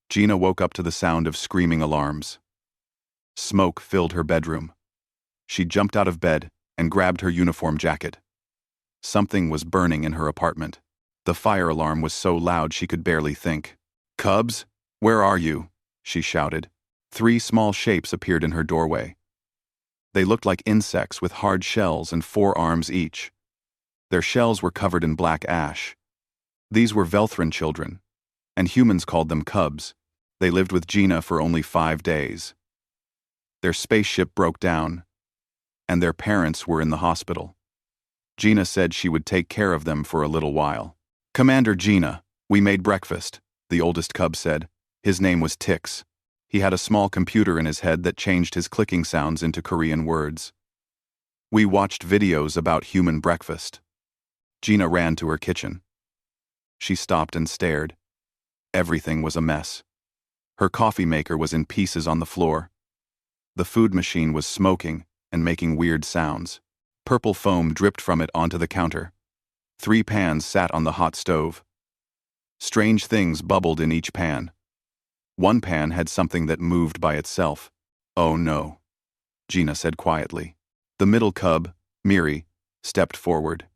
Gina woke up to the sound of screaming alarms. Smoke filled her bedroom. She jumped out of bed and grabbed her uniform jacket. Something was burning in her apartment. The fire alarm was so loud she could barely think. "Cubs, where are you?" she shouted. 3 small shapes appeared in her doorway. They looked like insects with hard shells and 4 arms each. Their shells were covered in black ash. These were Velthran children, and humans called them cubs. They lived with Gina for only 5 days. Their spaceship broke down, and their parents were in the hospital. Gina said she would take care of them for a little while. "Commander Gina, we made breakfast," the oldest cub said. His name was Tix. He had a small computer in his head that changed his clicking sounds into Korean words. "We watched videos about human breakfast." Gina ran to her kitchen. She stopped and stared. Everything was a mess. Her coffee maker was in pieces on the floor. The food machine was smoking and making weird sounds. Purple foam dripped from it onto the counter. 3 pans sat on the hot stove. Strange things bubbled in each pan. One pan had something that moved by itself. "Oh no," Gina said quietly. The middle cub, Miri, stepped forward.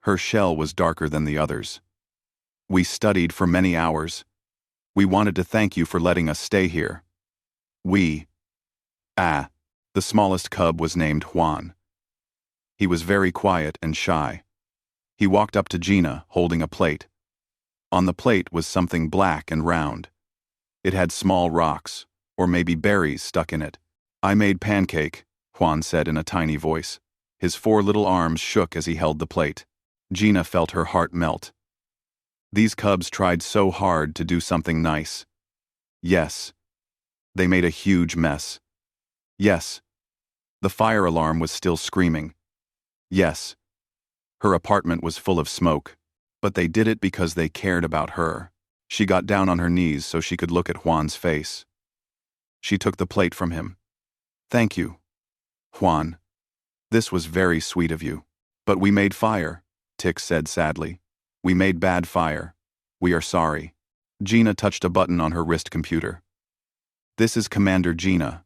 Her shell was darker than the others. "We studied for many hours. We wanted to thank you for letting us stay here. We..." The smallest cub was named Juan. He was very quiet and shy. He walked up to Gina, holding a plate. On the plate was something black and round. It had small rocks, or maybe berries, stuck in it. "I made pancake," Juan said in a tiny voice. His 4 little arms shook as he held the plate. Gina felt her heart melt. These cubs tried so hard to do something nice. Yes. They made a huge mess. Yes. The fire alarm was still screaming. Yes. Her apartment was full of smoke, but they did it because they cared about her. She got down on her knees so she could look at Juan's face. She took the plate from him. "Thank you, Juan. This was very sweet of you. But we made fire," Tix said sadly. "We made bad fire. We are sorry." Gina touched a button on her wrist computer. "This is Commander Gina.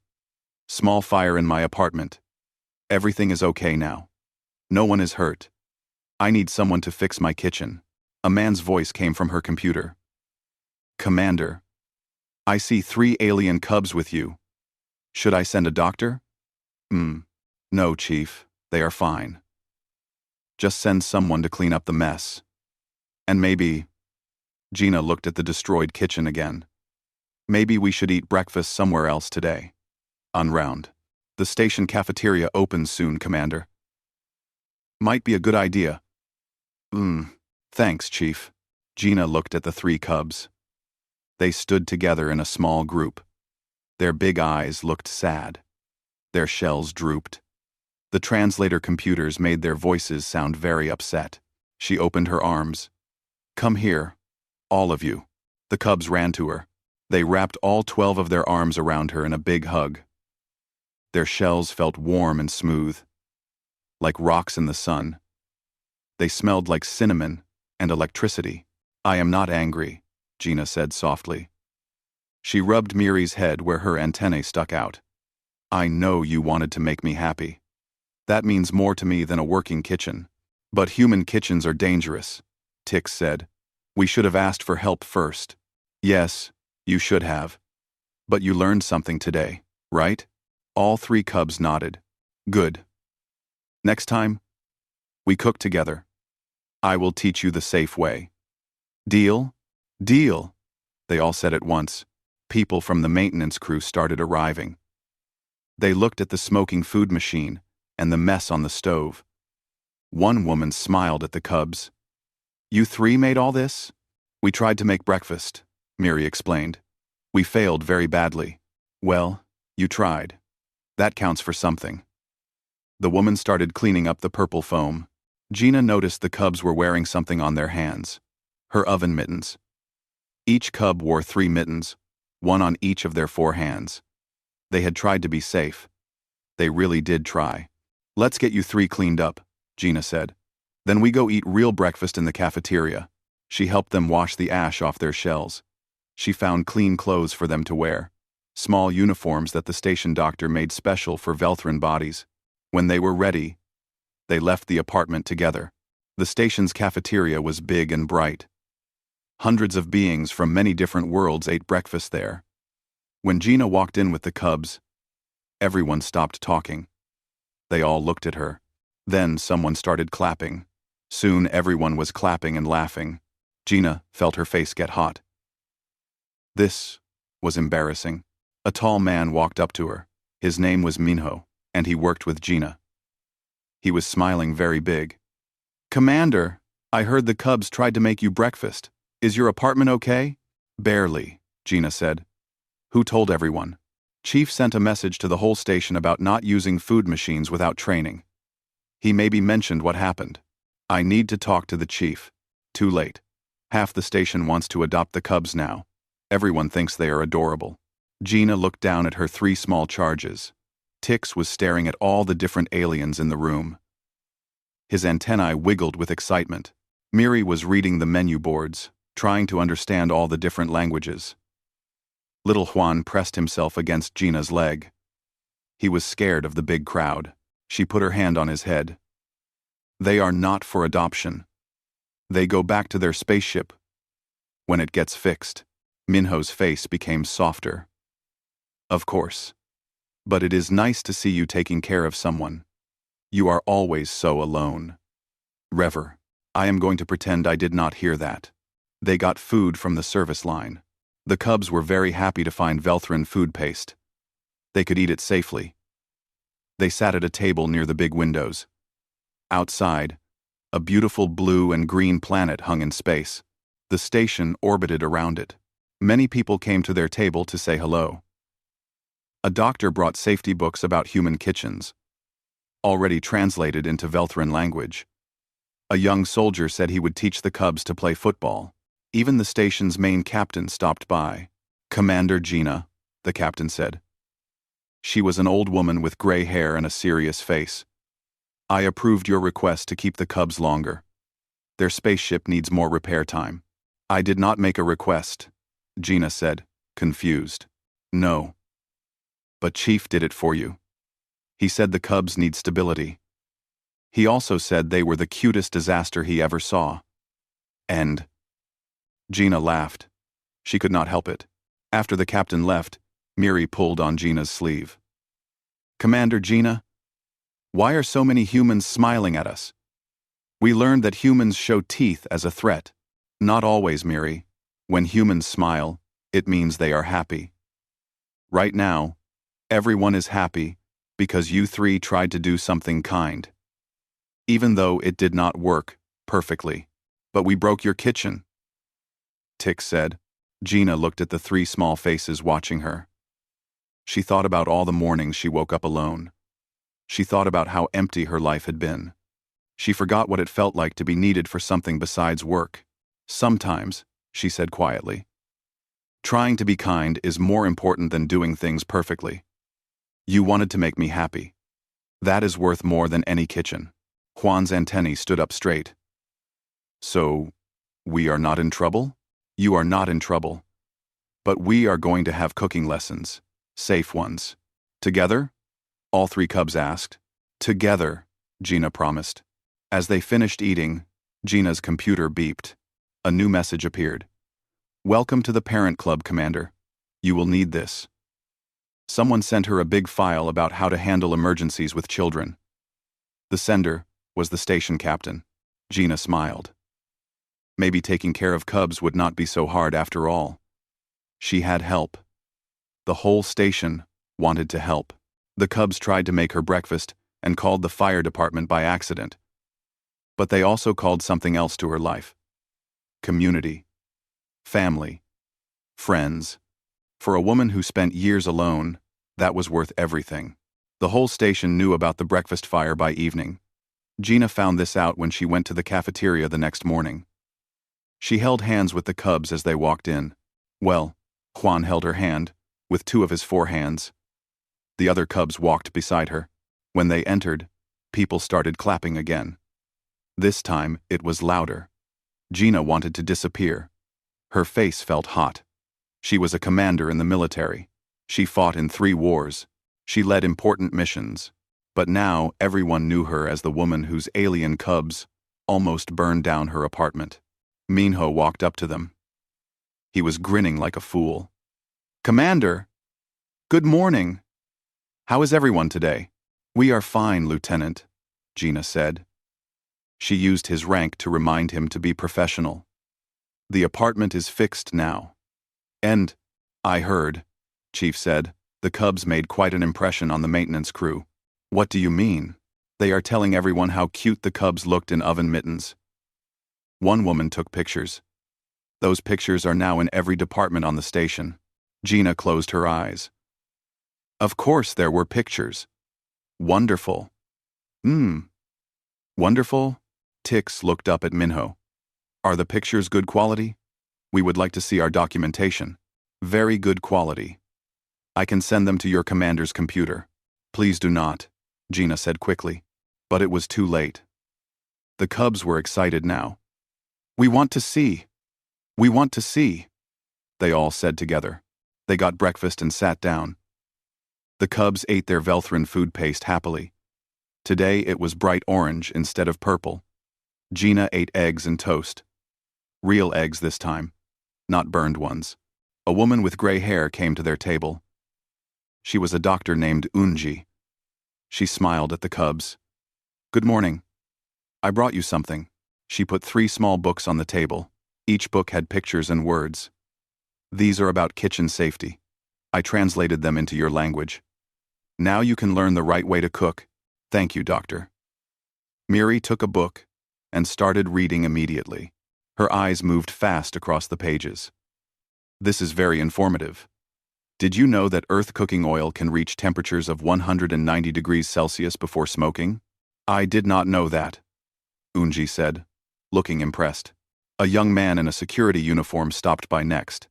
Small fire in my apartment. Everything is okay now. No one is hurt. I need someone to fix my kitchen." A man's voice came from her computer. "Commander, I see 3 alien cubs with you. Should I send a doctor?" No, Chief. They are fine. Just send someone to clean up the mess. And maybe..." Gina looked at the destroyed kitchen again. "Maybe we should eat breakfast somewhere else today. Unround. The station cafeteria opens soon, Commander." "Might be a good idea." Thanks, Chief." Gina looked at the 3 cubs. They stood together in a small group. Their big eyes looked sad. Their shells drooped. The translator computers made their voices sound very upset. She opened her arms. "Come here, all of you." The cubs ran to her. They wrapped all 12 of their arms around her in a big hug. Their shells felt warm and smooth, like rocks in the sun. They smelled like cinnamon and electricity. "I am not angry," Gina said softly. She rubbed Miri's head where her antennae stuck out. "I know you wanted to make me happy. That means more to me than a working kitchen. But human kitchens are dangerous," Tix said. "We should have asked for help first." "Yes, you should have. But you learned something today, right?" All 3 cubs nodded. "Good. Next time, we cook together. I will teach you the safe way. Deal?" "Deal," they all said at once. People from the maintenance crew started arriving. They looked at the smoking food machine and the mess on the stove. One woman smiled at the cubs. "You 3 made all this?" "We tried to make breakfast," Miri explained. "We failed very badly." "Well, you tried. That counts for something." The woman started cleaning up the purple foam. Gina noticed the cubs were wearing something on their hands. Her oven mittens. Each cub wore 3 mittens, one on each of their 4 hands. They had tried to be safe. They really did try. "Let's get you 3 cleaned up," Gina said. "Then we go eat real breakfast in the cafeteria." She helped them wash the ash off their shells. She found clean clothes for them to wear, small uniforms that the station doctor made special for Velthran bodies. When they were ready, they left the apartment together. The station's cafeteria was big and bright. Hundreds of beings from many different worlds ate breakfast there. When Gina walked in with the cubs, everyone stopped talking. They all looked at her. Then someone started clapping. Soon everyone was clapping and laughing. Gina felt her face get hot. This was embarrassing. A tall man walked up to her. His name was Minho, and he worked with Gina. He was smiling very big. "Commander, I heard the cubs tried to make you breakfast. Is your apartment okay?" "Barely," Gina said. "Who told everyone?" "Chief sent a message to the whole station about not using food machines without training. He maybe mentioned what happened. I need to talk to the chief." Too late. Half the station wants to adopt the cubs now. Everyone thinks they are adorable. Gina looked down at her 3 small charges. Tix was staring at all the different aliens in the room. His antennae wiggled with excitement. Miri was reading the menu boards, trying to understand all the different languages. Little Juan pressed himself against Gina's leg. He was scared of the big crowd. She put her hand on his head. "They are not for adoption. They go back to their spaceship when it gets fixed." Minho's face became softer. "Of course. But it is nice to see you taking care of someone. You are always so alone." "Rever, I am going to pretend I did not hear that." They got food from the service line. The cubs were very happy to find Velthran food paste. They could eat it safely. They sat at a table near the big windows. Outside, a beautiful blue and green planet hung in space. The station orbited around it. Many people came to their table to say hello. A doctor brought safety books about human kitchens, already translated into Velthran language. A young soldier said he would teach the cubs to play football. Even the station's main captain stopped by. "Commander Gina," the captain said. She was an old woman with gray hair and a serious face. "I approved your request to keep the cubs longer. Their spaceship needs more repair time." "I did not make a request," Gina said, confused. "No. But Chief did it for you. He said the cubs need stability. He also said they were the cutest disaster he ever saw. And..." Gina laughed. She could not help it. After the captain left, Miri pulled on Gina's sleeve. "Commander Gina, why are so many humans smiling at us? We learned that humans show teeth as a threat." "Not always, Miri. When humans smile, it means they are happy. Right now, everyone is happy because you 3 tried to do something kind. Even though it did not work perfectly. But we broke your kitchen," Tix said. Gina looked at the 3 small faces watching her. She thought about all the mornings she woke up alone. She thought about how empty her life had been. She forgot what it felt like to be needed for something besides work. "Sometimes," she said quietly, "trying to be kind is more important than doing things perfectly. You wanted to make me happy. That is worth more than any kitchen." Juan's antennae stood up straight. "So, we are not in trouble?" "You are not in trouble. But we are going to have cooking lessons. Safe ones." "Together?" all 3 cubs asked. "Together," Gina promised. As they finished eating, Gina's computer beeped. A new message appeared. "Welcome to the Parent Club, Commander. You will need this." Someone sent her a big file about how to handle emergencies with children. The sender was the station captain. Gina smiled. Maybe taking care of cubs would not be so hard after all. She had help. The whole station wanted to help. The cubs tried to make her breakfast and called the fire department by accident. But they also called something else to her life. Community. Family. Friends. For a woman who spent years alone, that was worth everything. The whole station knew about the breakfast fire by evening. Gina found this out when she went to the cafeteria the next morning. She held hands with the cubs as they walked in. Well, Juan held her hand, with 2 of his 4 hands. The other cubs walked beside her. When they entered, people started clapping again. This time, it was louder. Gina wanted to disappear. Her face felt hot. She was a commander in the military. She fought in 3 wars. She led important missions. But now everyone knew her as the woman whose alien cubs almost burned down her apartment. Minho walked up to them. He was grinning like a fool. "Commander! Good morning! How is everyone today?" "We are fine, Lieutenant," Gina said. She used his rank to remind him to be professional. "The apartment is fixed now." "And, I heard," Chief said, "the cubs made quite an impression on the maintenance crew." "What do you mean?" "They are telling everyone how cute the cubs looked in oven mittens." One woman took pictures. Those pictures are now in every department on the station. Gina closed her eyes. Of course there were pictures. Wonderful. Wonderful? Tix looked up at Minho. "Are the pictures good quality? We would like to see our documentation." "Very good quality. I can send them to your commander's computer." "Please do not," Gina said quickly. But it was too late. The cubs were excited now. "We want to see. We want to see," they all said together. They got breakfast and sat down. The cubs ate their Velthrin food paste happily. Today it was bright orange instead of purple. Gina ate eggs and toast. Real eggs this time, not burned ones. A woman with gray hair came to their table. She was a doctor named Unji. She smiled at the cubs. "Good morning. I brought you something." She put 3 small books on the table. Each book had pictures and words. "These are about kitchen safety. I translated them into your language. Now you can learn the right way to cook. Thank you, Doctor." Miri took a book and started reading immediately. Her eyes moved fast across the pages. "This is very informative. Did you know that earth cooking oil can reach temperatures of 190 degrees Celsius before smoking?" "I did not know that," Unji said, looking impressed. A young man in a security uniform stopped by next.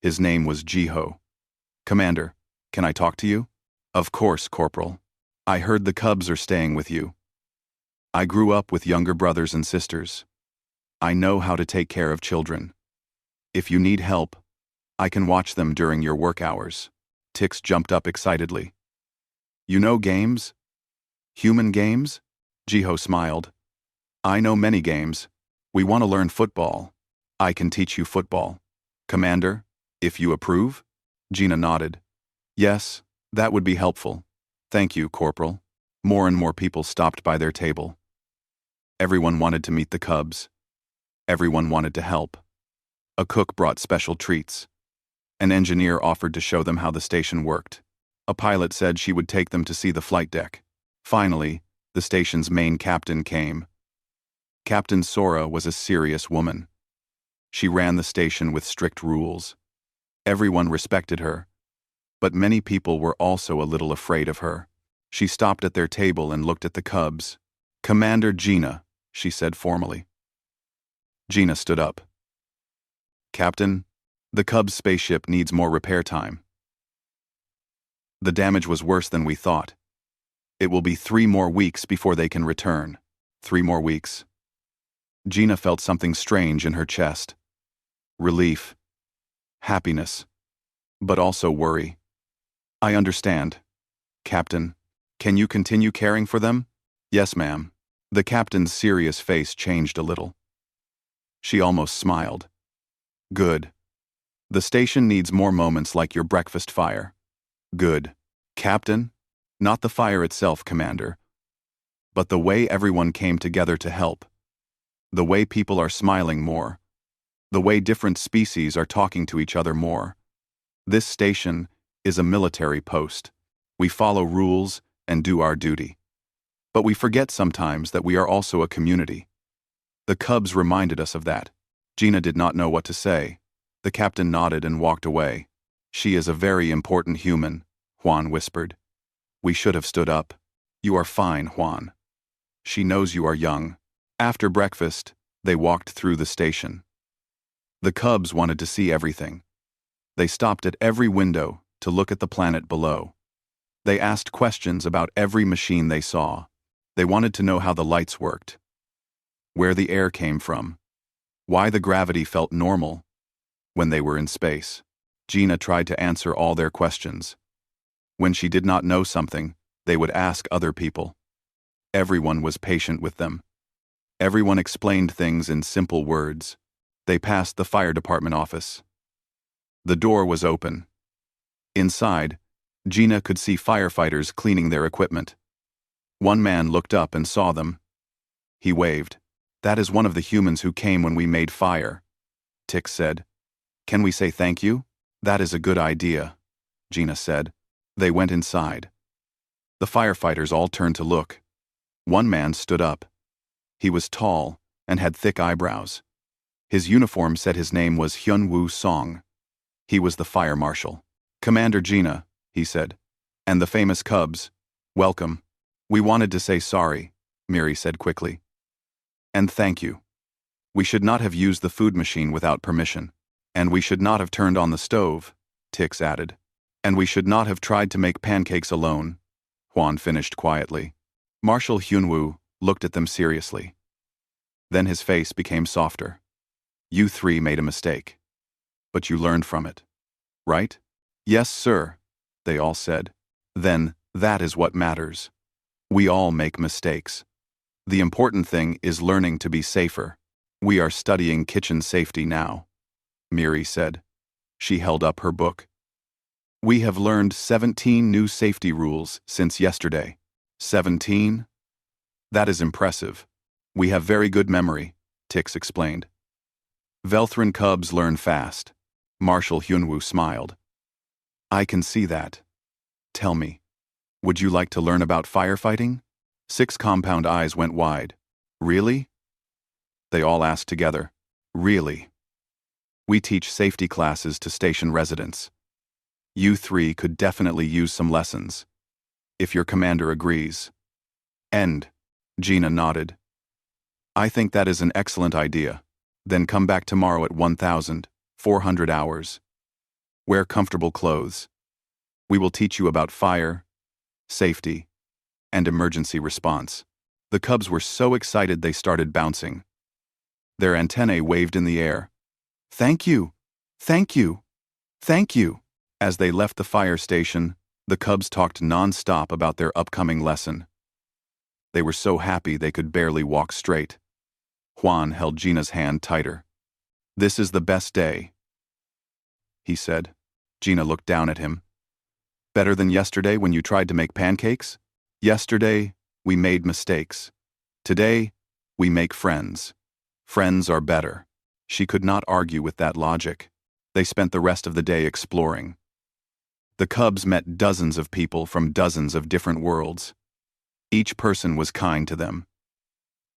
His name was Jiho. "Commander, can I talk to you?" "Of course, Corporal. I heard the cubs are staying with you." "I grew up with younger brothers and sisters. I know how to take care of children. If you need help, I can watch them during your work hours." Tix jumped up excitedly. "You know games? Human games?" Jiho smiled. "I know many games. We want to learn football. I can teach you football. Commander, if you approve?" Gina nodded. "Yes, that would be helpful. Thank you, Corporal." More and more people stopped by their table. Everyone wanted to meet the cubs. Everyone wanted to help. A cook brought special treats. An engineer offered to show them how the station worked. A pilot said she would take them to see the flight deck. Finally, the station's main captain came. Captain Sora was a serious woman. She ran the station with strict rules. Everyone respected her, but many people were also a little afraid of her. She stopped at their table and looked at the cubs. "Commander Gina," she said formally. Gina stood up. "Captain, the Cubs spaceship needs more repair time. The damage was worse than we thought. It will be 3 more weeks before they can return." 3 more weeks. Gina felt something strange in her chest. Relief. Happiness. But also worry. "I understand. Captain, can you continue caring for them?" "Yes, ma'am." The captain's serious face changed a little. She almost smiled. "Good. The station needs more moments like your breakfast fire." "Good. Captain, not the fire itself, Commander, but the way everyone came together to help. The way people are smiling more. The way different species are talking to each other more. This station is a military post. We follow rules and do our duty. But we forget sometimes that we are also a community." The cubs reminded us of that. Gina did not know what to say. The captain nodded and walked away. "She is a very important human," Juan whispered. "We should have stood up." "You are fine, Juan. She knows you are young." After breakfast, they walked through the station. The cubs wanted to see everything. They stopped at every window to look at the planet below. They asked questions about every machine they saw. They wanted to know how the lights worked, where the air came from, why the gravity felt normal when they were in space. Gina tried to answer all their questions. When she did not know something, they would ask other people. Everyone was patient with them. Everyone explained things in simple words. They passed the fire department office. The door was open. Inside, Gina could see firefighters cleaning their equipment. One man looked up and saw them. He waved. "That is one of the humans who came when we made fire," Tix said. "Can we say thank you?" "That is a good idea," Gina said. They went inside. The firefighters all turned to look. One man stood up. He was tall and had thick eyebrows. His uniform said his name was Hyun-woo Song. He was the fire marshal. "Commander Gina," he said, "and the famous Cubs, welcome. We wanted to say sorry," Miri said quickly. "And thank you. We should not have used the food machine without permission. And we should not have turned on the stove," Tix added. "And we should not have tried to make pancakes alone," Hwan finished quietly. Marshal Hyun-woo looked at them seriously. Then his face became softer. "You three made a mistake. But you learned from it. Right?" "Yes, sir," they all said. "Then, that is what matters. We all make mistakes. The important thing is learning to be safer. We are studying kitchen safety now," Miri said. She held up her book. "We have learned 17 new safety rules since yesterday." 17? "That is impressive. We have very good memory," Tix explained. "Velthrin Cubs learn fast." Marshal Hyunwoo smiled. "I can see that. Tell me, would you like to learn about firefighting?" 6 compound eyes went wide. "Really?" They all asked together. "Really? We teach safety classes to station residents. You three could definitely use some lessons. If your commander agrees." "And," Gina nodded. "I think that is an excellent idea. Then come back tomorrow at 1,400 hours. Wear comfortable clothes. We will teach you about fire, safety, and emergency response." The Cubs were so excited they started bouncing. Their antennae waved in the air. "Thank you! Thank you! Thank you!" As they left the fire station, the Cubs talked non-stop about their upcoming lesson. They were so happy they could barely walk straight. Hwan held Gina's hand tighter. "This is the best day," he said. Gina looked down at him. "Better than yesterday when you tried to make pancakes? Yesterday, we made mistakes. Today, we make friends. Friends are better." She could not argue with that logic. They spent the rest of the day exploring. The Cubs met dozens of people from dozens of different worlds. Each person was kind to them.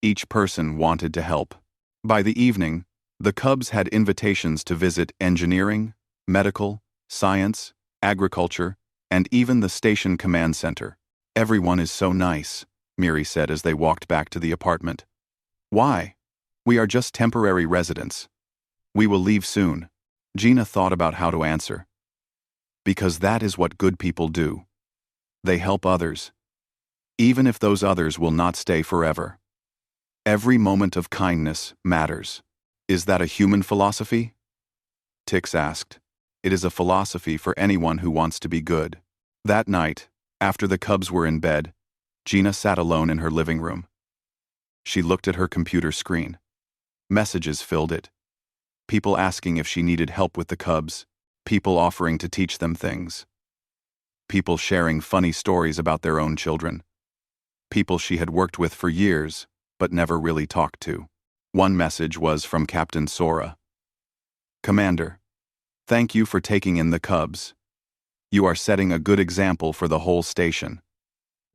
Each person wanted to help. By the evening, the Cubs had invitations to visit engineering, medical, science, agriculture, and even the station command center. "Everyone is so nice," Miri said as they walked back to the apartment. "Why? We are just temporary residents. We will leave soon." Gina thought about how to answer. "Because that is what good people do. They help others, even if those others will not stay forever. Every moment of kindness matters." "Is that a human philosophy?" Tix asked. "It is a philosophy for anyone who wants to be good." That night, after the Cubs were in bed, Gina sat alone in her living room. She looked at her computer screen. Messages filled it. People asking if she needed help with the Cubs. People offering to teach them things. People sharing funny stories about their own children. People she had worked with for years, but never really talked to. One message was from Captain Sora. "Commander, thank you for taking in the Cubs. You are setting a good example for the whole station.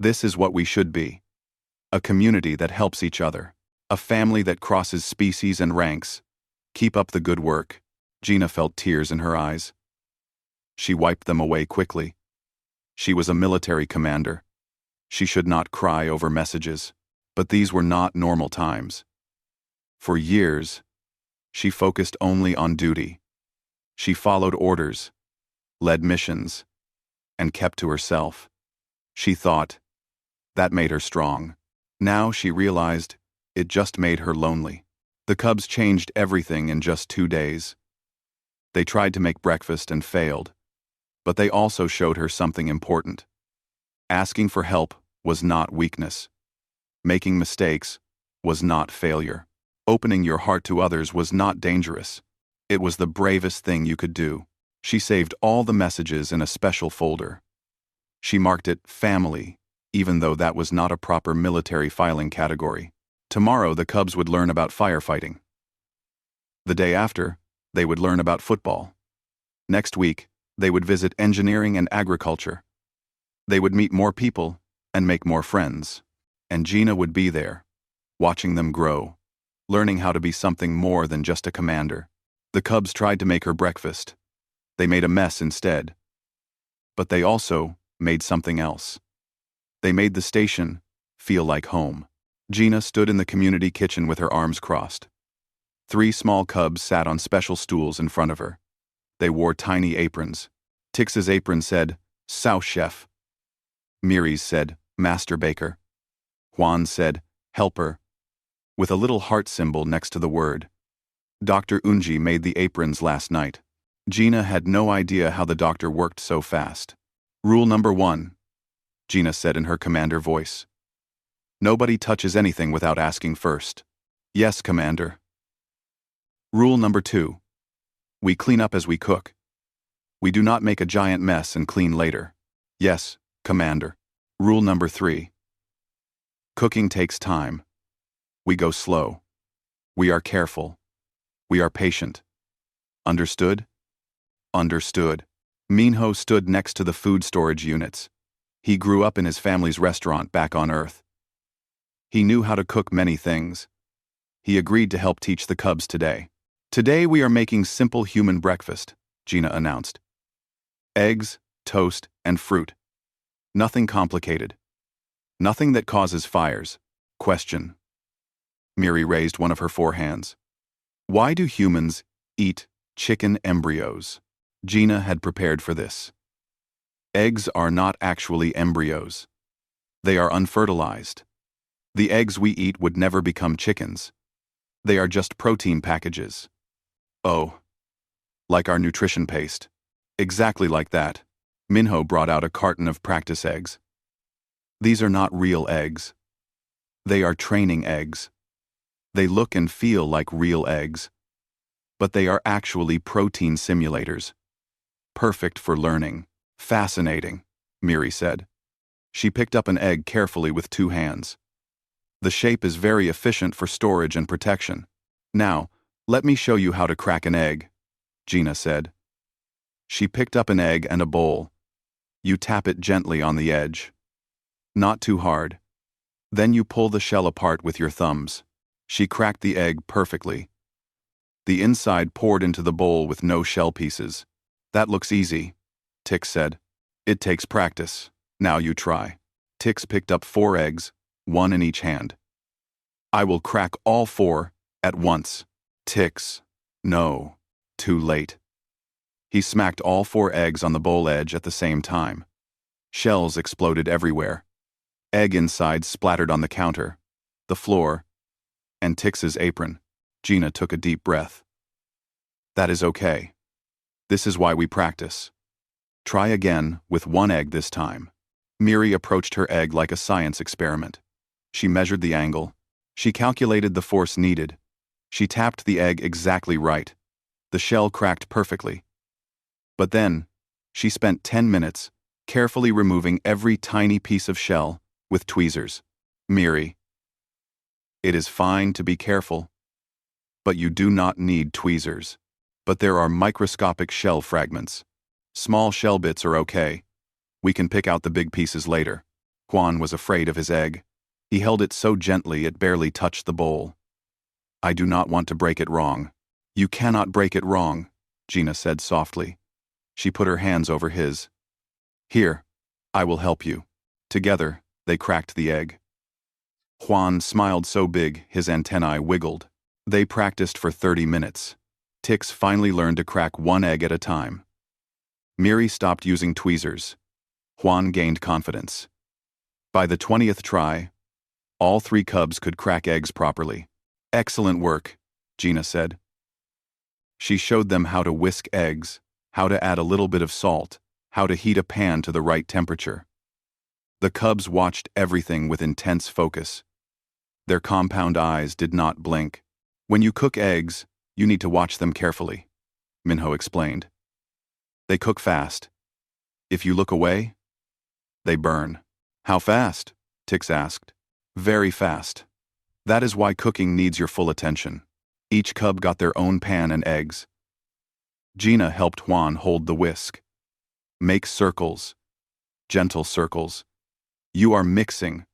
This is what we should be. A community that helps each other. A family that crosses species and ranks. Keep up the good work." Gina felt tears in her eyes. She wiped them away quickly. She was a military commander. She should not cry over messages. But these were not normal times. For years, she focused only on duty. She followed orders, led missions, and kept to herself. She thought that made her strong. Now she realized it just made her lonely. The Cubs changed everything in just 2 days. They tried to make breakfast and failed, but they also showed her something important. Asking for help was not weakness. Making mistakes was not failure. Opening your heart to others was not dangerous. It was the bravest thing you could do. She saved all the messages in a special folder. She marked it family, even though that was not a proper military filing category. Tomorrow the Cubs would learn about firefighting. The day after, they would learn about football. Next week, they would visit engineering and agriculture. They would meet more people and make more friends. And Gina would be there, watching them grow, learning how to be something more than just a commander. The Cubs tried to make her breakfast. They made a mess instead. But they also made something else. They made the station feel like home. Gina stood in the community kitchen with her arms crossed. 3 small cubs sat on special stools in front of her. They wore tiny aprons. Tix's apron said, "Sous Chef." Miri's said, "Master Baker." Juan said, "Helper," with a little heart symbol next to the word. Dr. Unji made the aprons last night. Gina had no idea how the doctor worked so fast. "Rule number 1, Gina said in her commander voice. "Nobody touches anything without asking first." "Yes, Commander." "Rule number 2, we clean up as we cook. We do not make a giant mess and clean later." "Yes, Commander." "Rule number 3, cooking takes time. We go slow. We are careful. We are patient. Understood?" "Understood." Minho stood next to the food storage units. He grew up in his family's restaurant back on Earth. He knew how to cook many things. He agreed to help teach the Cubs today. "Today we are making simple human breakfast," Gina announced. "Eggs, toast, and fruit. Nothing complicated. Nothing that causes fires." Question. Miri raised one of her 4 hands. "Why do humans eat chicken embryos?" Gina had prepared for this. Eggs are not actually embryos. They are unfertilized. The eggs we eat would never become chickens. They are just protein packages. "Oh. Like our nutrition paste." "Exactly like that." Minho brought out a carton of practice eggs. "These are not real eggs. They are training eggs. They look and feel like real eggs. But they are actually protein simulators. Perfect for learning." "Fascinating," Miri said. She picked up an egg carefully with 2 hands. "The shape is very efficient for storage and protection. Now, let me show you how to crack an egg," Gina said. She picked up an egg and a bowl. You tap it gently on the edge. Not too hard. Then you pull the shell apart with your thumbs. She cracked the egg perfectly. The inside poured into the bowl with no shell pieces. "That looks easy," Tix said. "It takes practice. Now you try." Tix picked up 4 eggs, 1 in each hand. "I will crack all 4 at once." Tix. "No. Too late." He smacked all 4 eggs on the bowl edge at the same time. Shells exploded everywhere. Egg inside splattered on the counter, the floor, and Tix's apron. Gina took a deep breath. "That is okay. This is why we practice. Try again with 1 egg this time." Miri approached her egg like a science experiment. She measured the angle. She calculated the force needed. She tapped the egg exactly right. The shell cracked perfectly. But then, she spent 10 minutes carefully removing every tiny piece of shell with tweezers. "Miri, it is fine to be careful, but you do not need tweezers. But there are microscopic shell fragments. Small shell bits are okay. We can pick out the big pieces later." Juan was afraid of his egg. He held it so gently it barely touched the bowl. "I do not want to break it wrong." "You cannot break it wrong," Gina said softly. She put her hands over his. "Here, I will help you." Together, they cracked the egg. Juan smiled so big his antennae wiggled. They practiced for 30 minutes. Tix finally learned to crack 1 egg at a time. Miri stopped using tweezers. Juan gained confidence. By the 20th try, all 3 cubs could crack eggs properly. "Excellent work," Gina said. She showed them how to whisk eggs, how to add a little bit of salt, how to heat a pan to the right temperature. The cubs watched everything with intense focus. Their compound eyes did not blink. When you cook eggs, you need to watch them carefully, Minho explained. They cook fast. If you look away, they burn. How fast? Tix asked. Very fast. That is why cooking needs your full attention. Each cub got their own pan and eggs. Gina helped Juan hold the whisk. Make circles. Gentle circles. You are mixing,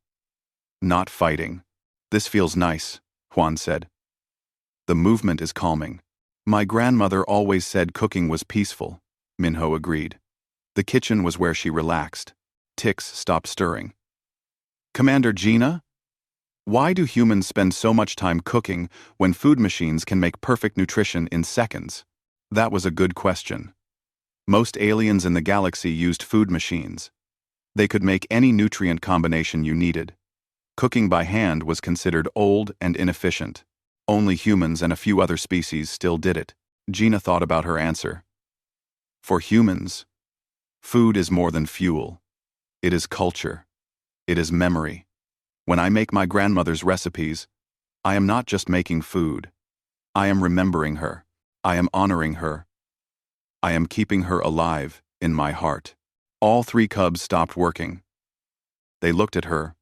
not fighting. This feels nice, Juan said. The movement is calming. My grandmother always said cooking was peaceful, Minho agreed. The kitchen was where she relaxed. Tix stopped stirring. Commander Gina? Why do humans spend so much time cooking when food machines can make perfect nutrition in seconds? That was a good question. Most aliens in the galaxy used food machines. They could make any nutrient combination you needed. Cooking by hand was considered old and inefficient. Only humans and a few other species still did it. Gina thought about her answer. For humans, food is more than fuel. It is culture. It is memory. When I make my grandmother's recipes, I am not just making food. I am remembering her. I am honoring her. I am keeping her alive in my heart. All three cubs stopped working. They looked at her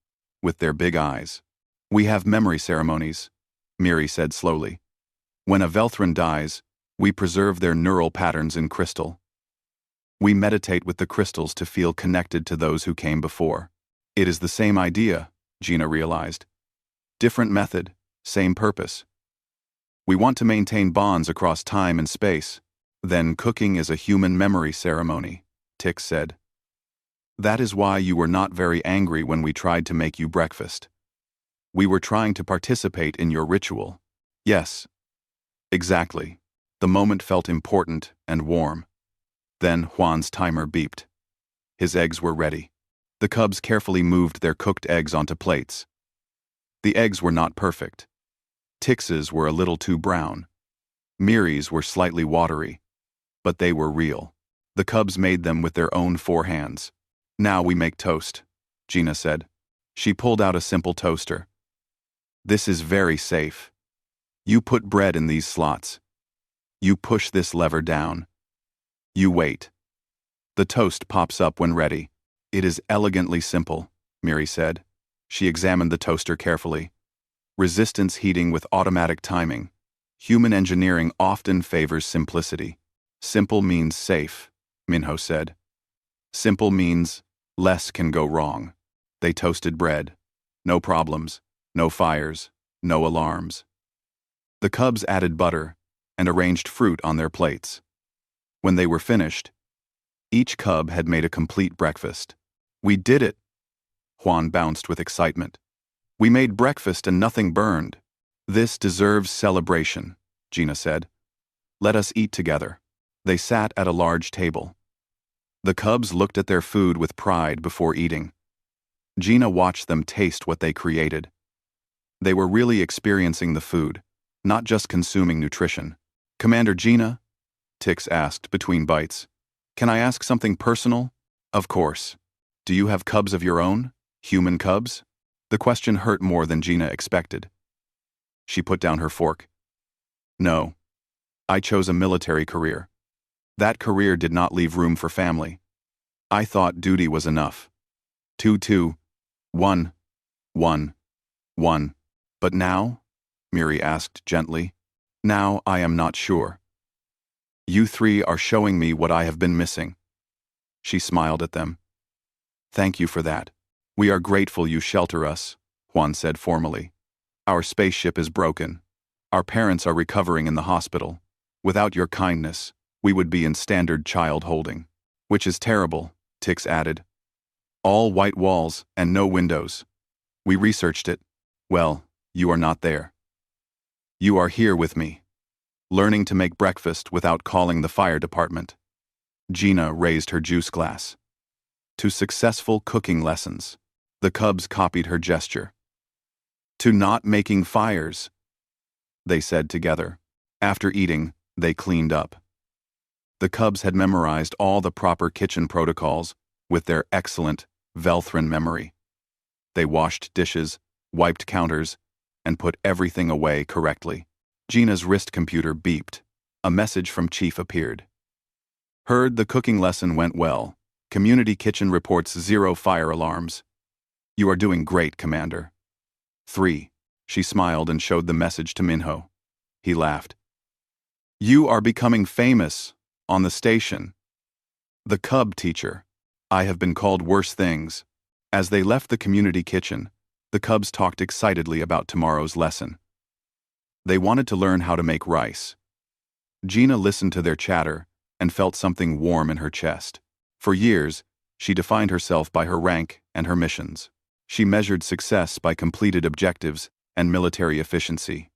with their big eyes. We have memory ceremonies, Miri said slowly. When a Velthran dies, we preserve their neural patterns in crystal. We meditate with the crystals to feel connected to those who came before. It is the same idea, Gina realized. Different method, same purpose. We want to maintain bonds across time and space. Then cooking is a human memory ceremony, Tix said. That is why you were not very angry when we tried to make you breakfast. We were trying to participate in your ritual. Yes. Exactly. The moment felt important and warm. Then Juan's timer beeped. His eggs were ready. The cubs carefully moved their cooked eggs onto plates. The eggs were not perfect. Tix's were a little too brown. Miri's were slightly watery. But they were real. The cubs made them with their own 4 hands. Now we make toast, Gina said. She pulled out a simple toaster. This is very safe. You put bread in these slots. You push this lever down. You wait. The toast pops up when ready. It is elegantly simple, Miri said. She examined the toaster carefully. Resistance heating with automatic timing. Human engineering often favors simplicity. Simple means safe, Minho said. Simple means less can go wrong. They toasted bread. No problems, no fires, no alarms. The cubs added butter and arranged fruit on their plates. When they were finished, each cub had made a complete breakfast. We did it! Juan bounced with excitement. We made breakfast and nothing burned. This deserves celebration, Gina said. Let us eat together. They sat at a large table. The cubs looked at their food with pride before eating. Gina watched them taste what they created. They were really experiencing the food, not just consuming nutrition. Commander Gina? Tix asked between bites. Can I ask something personal? Of course. Do you have cubs of your own? Human cubs? The question hurt more than Gina expected. She put down her fork. No. I chose a military career. That career did not leave room for family. I thought duty was enough. 2, 2, 1, 1, 1. But now? Miri asked gently. Now I am not sure. You 3 are showing me what I have been missing. She smiled at them. Thank you for that. We are grateful you shelter us, Juan said formally. Our spaceship is broken. Our parents are recovering in the hospital. Without your kindness, we would be in standard child holding. Which is terrible, Tix added. All white walls and no windows. We researched it. Well, you are not there. You are here with me. Learning to make breakfast without calling the fire department. Gina raised her juice glass. To successful cooking lessons. The cubs copied her gesture. To not making fires, they said together. After eating, They cleaned up. The cubs had memorized all the proper kitchen protocols with their excellent Velthrin memory. They washed dishes, wiped counters, and put everything away correctly. Gina's wrist computer beeped. A message from Chief appeared. Heard the cooking lesson went well. Community kitchen reports 0 fire alarms. You are doing great, Commander. 3. She smiled and showed the message to Minho. He laughed. You are becoming famous on the station. The cub teacher. I have been called worse things. As they left the community kitchen, the cubs talked excitedly about tomorrow's lesson. They wanted to learn how to make rice. Gina listened to their chatter and felt something warm in her chest. For years, she defined herself by her rank and her missions. She measured success by completed objectives and military efficiency.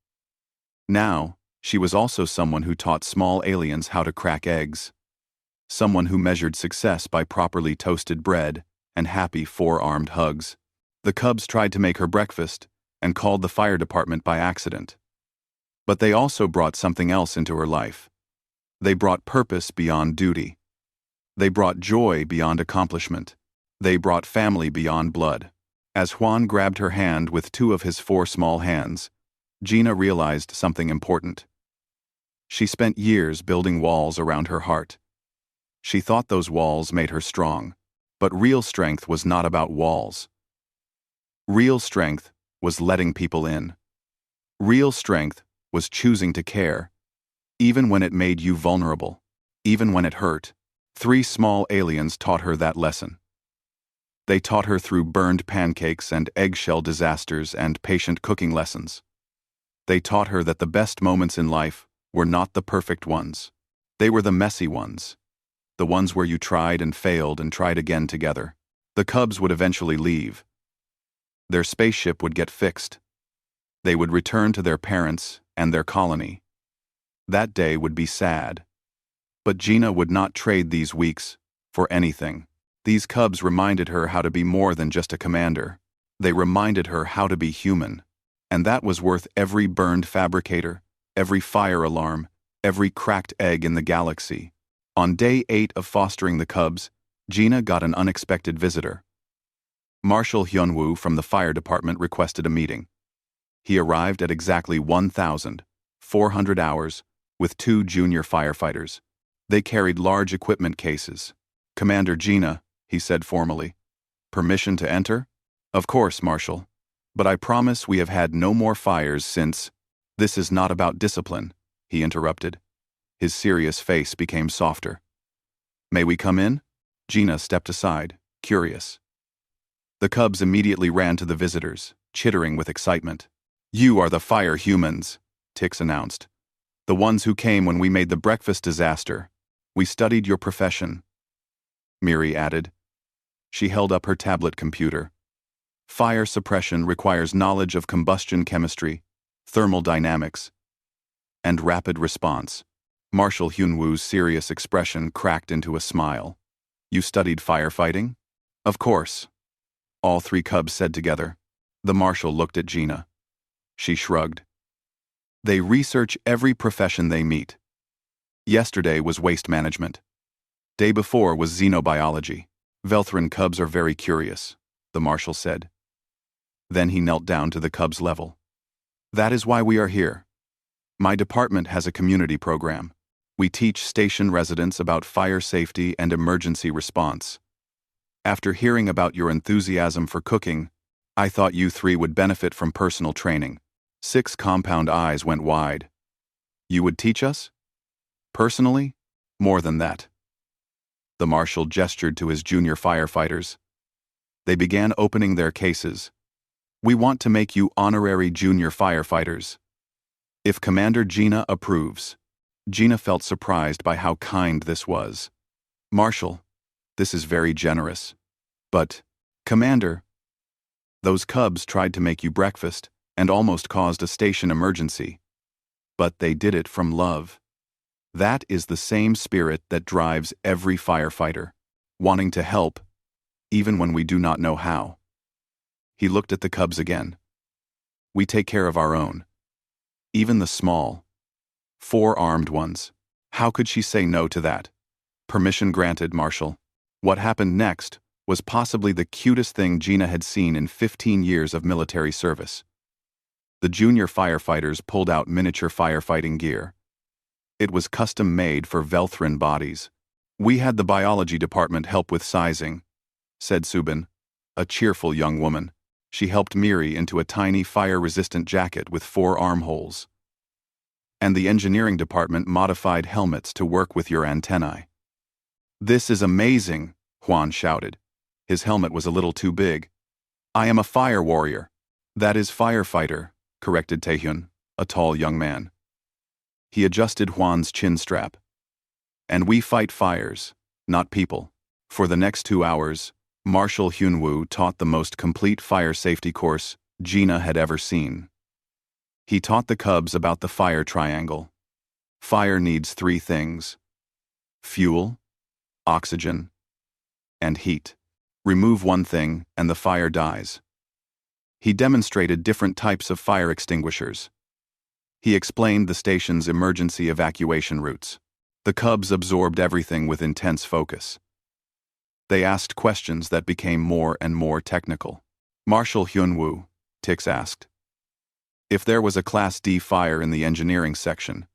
Now, she was also someone who taught small aliens how to crack eggs. Someone who measured success by properly toasted bread and happy 4-armed hugs. The cubs tried to make her breakfast and called the fire department by accident. But they also brought something else into her life. They brought purpose beyond duty. They brought joy beyond accomplishment. They brought family beyond blood. As Juan grabbed her hand with 2 of his 4 small hands, Gina realized something important. She spent years building walls around her heart. She thought those walls made her strong, but real strength was not about walls. Real strength was letting people in. Real strength was choosing to care, even when it made you vulnerable, even when it hurt. 3 small aliens taught her that lesson. They taught her through burned pancakes and eggshell disasters and patient cooking lessons. They taught her that the best moments in life were not the perfect ones. They were the messy ones. The ones where you tried and failed and tried again together. The cubs would eventually leave. Their spaceship would get fixed. They would return to their parents and their colony. That day would be sad. But Gina would not trade these weeks for anything. These cubs reminded her how to be more than just a commander. They reminded her how to be human. And that was worth every burned fabricator, every fire alarm, every cracked egg in the galaxy. On day 8 of fostering the cubs, Gina got an unexpected visitor. Marshal Hyunwoo from the fire department requested a meeting. He arrived at exactly 1,400 hours with 2 junior firefighters. They carried large equipment cases. Commander Gina, he said formally. Permission to enter? Of course, Marshal. But I promise we have had no more fires since. This is not about discipline, he interrupted. His serious face became softer. May we come in? Gina stepped aside, curious. The cubs immediately ran to the visitors, chittering with excitement. You are the fire humans, Tix announced. The ones who came when we made the breakfast disaster. We studied your profession. Miri added. She held up her tablet computer. Fire suppression requires knowledge of combustion chemistry, thermal dynamics, and rapid response. Marshal Hyunwoo's serious expression cracked into a smile. You studied firefighting? Of course. All 3 cubs said together. The marshal looked at Gina. She shrugged. They research every profession they meet. Yesterday was waste management. Day before was xenobiology. Velthrin cubs are very curious, the marshal said. Then he knelt down to the cubs' level. That is why we are here. My department has a community program. We teach station residents about fire safety and emergency response. After hearing about your enthusiasm for cooking, I thought you 3 would benefit from personal training. 6 compound eyes went wide. You would teach us? Personally? More than that. The marshal gestured to his junior firefighters. They began opening their cases. We want to make you honorary junior firefighters. If Commander Gina approves. Gina felt surprised by how kind this was. Marshal, this is very generous. But, Commander, those cubs tried to make you breakfast and almost caused a station emergency. But they did it from love. That is the same spirit that drives every firefighter, wanting to help, even when we do not know how. He looked at the cubs again. We take care of our own. Even the small. 4 armed ones. How could she say no to that? Permission granted, Marshal. What happened next was possibly the cutest thing Gina had seen in 15 years of military service. The junior firefighters pulled out miniature firefighting gear. It was custom-made for Velthrin bodies. We had the biology department help with sizing, said Subin, a cheerful young woman. She helped Miri into a tiny fire-resistant jacket with 4 armholes. And the engineering department modified helmets to work with your antennae. This is amazing, Juan shouted. His helmet was a little too big. I am a fire warrior. That is firefighter, corrected Taehyun, a tall young man. He adjusted Juan's chin strap. And we fight fires, not people. For the next 2 hours, Marshal Hyunwoo taught the most complete fire safety course Gina had ever seen. He taught the cubs about the fire triangle. Fire needs 3 things: fuel, oxygen, and heat. Remove one thing and the fire dies. He demonstrated different types of fire extinguishers. He explained the station's emergency evacuation routes. The cubs absorbed everything with intense focus. They asked questions that became more and more technical. Marshal Hyunwoo, Tix asked, if there was a Class D fire in the engineering section,